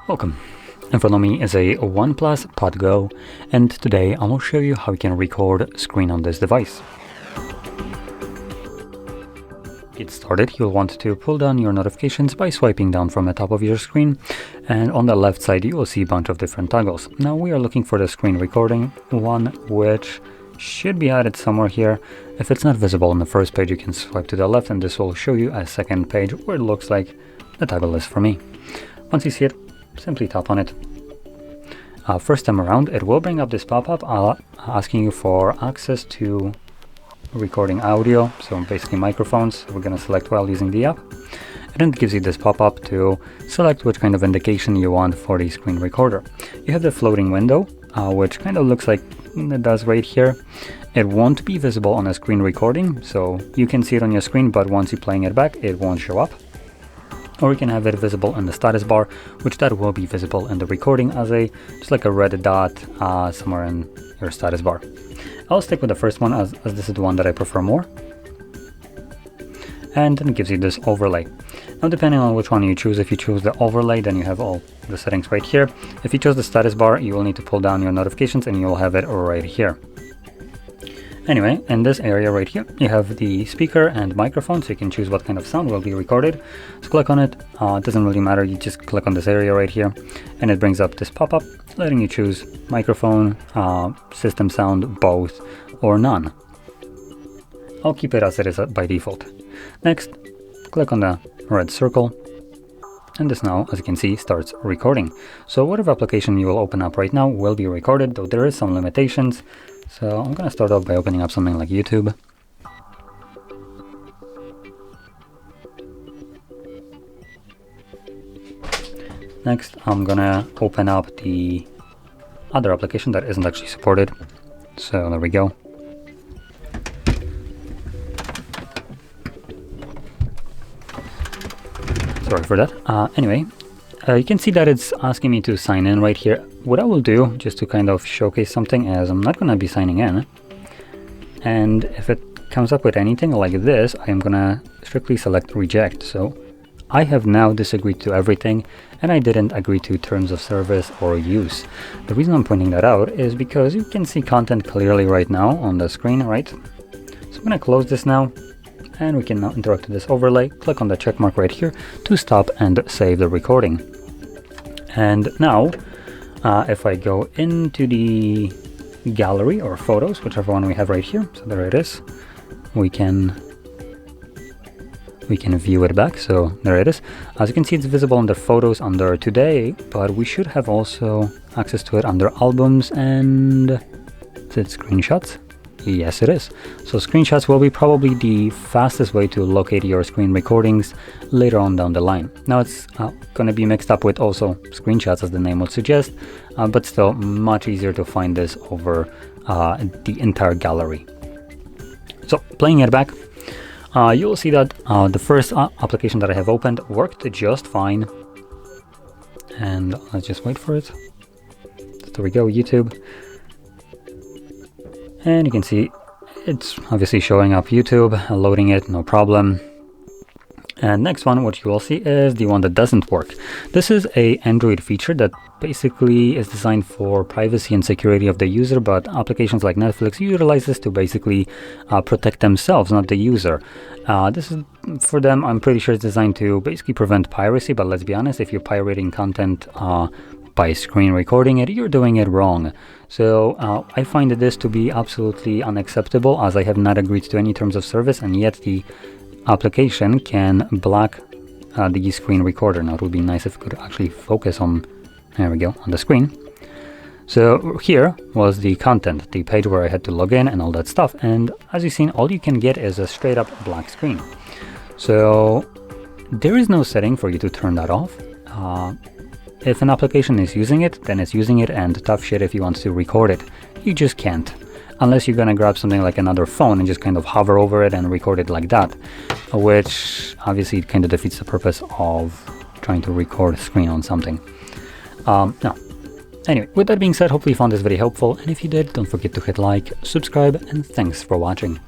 Welcome. In front of me is a OnePlus Pad Go, and today I will show you how you can record screen on this device. To get started, you'll want to pull down your notifications by swiping down from the top of your screen, and on the left side you will see a bunch of different toggles. Now we are looking for the screen recording one, which should be added somewhere here. If it's not visible on the first page, you can swipe to the left and this will show you a second page where it looks like the toggle is for me. Once you see it, simply tap on it. First time around, it will bring up this pop-up asking you for access to recording audio, so basically microphones. We're going to select while using the app, and then it gives you this pop-up to select which kind of indication you want for the screen recorder. You have the floating window, which kind of looks like it does right here. It won't be visible on a screen recording, so you can see it on your screen, but once you're playing it back, it won't show up. Or you can have it visible in the status bar, which that will be visible in the recording as just like a red dot somewhere in your status bar. I'll stick with the first one as this is the one that I prefer more. And then it gives you this overlay. Now depending on which one you choose, if you choose the overlay, then you have all the settings right here. If you chose the status bar, you will need to pull down your notifications and you will have it right here. Anyway, in this area right here, you have the speaker and microphone, so you can choose what kind of sound will be recorded. So click on it, it doesn't really matter, you just click on this area right here, and it brings up this pop-up, letting you choose microphone, system sound, both, or none. I'll keep it as it is by default. Next, click on the red circle, and this now, as you can see, starts recording. So whatever application you will open up right now will be recorded, though there is some limitations. So I'm going to start off by opening up something like YouTube. Next, I'm going to open up the other application that isn't actually supported. So there we go. Sorry for that. Anyway, you can see that it's asking me to sign in right here. What I will do, just to kind of showcase something, is I'm not going to be signing in. And if it comes up with anything like this, I am going to strictly select reject. So I have now disagreed to everything, and I didn't agree to terms of service or use. The reason I'm pointing that out is because you can see content clearly right now on the screen, right? So I'm going to close this now. And we can now interact with this overlay. Click on the check mark right here to stop and save the recording. And now, if I go into the gallery or photos, whichever one we have right here, so there it is, we can view it back. So there it is. As you can see, it's visible under photos under today, but we should have also access to it under albums and is it screenshots? Yes, it is. So screenshots will be probably the fastest way to locate your screen recordings later on down the line. Now it's going to be mixed up with also screenshots, as the name would suggest, but still much easier to find this over the entire gallery. So playing it back, you'll see that the first application that I have opened worked just fine. And let's just wait for it. So there we go, YouTube. And you can see it's obviously showing up YouTube, loading it, no problem. And next one, what you will see is the one that doesn't work. This is a Android feature that basically is designed for privacy and security of the user, but applications like Netflix utilize this to basically protect themselves, not the user. This is for them, I'm pretty sure it's designed to basically prevent piracy, but let's be honest, if you're pirating content by screen recording it, you're doing it wrong. So I find this to be absolutely unacceptable, as I have not agreed to any terms of service, and yet the application can block the screen recorder. Now it would be nice if it could actually focus on, there we go, on the screen. So here was the content, the page where I had to log in and all that stuff, and as you've seen, all you can get is a straight up black screen. So there is no setting for you to turn that off. If an application is using it, then it's using it, and tough shit if you want to record it. You just can't. Unless you're gonna grab something like another phone and just kind of hover over it and record it like that, which obviously kind of defeats the purpose of trying to record a screen on something. No. Anyway, with that being said, hopefully you found this very helpful, and if you did, don't forget to hit like, subscribe, and thanks for watching.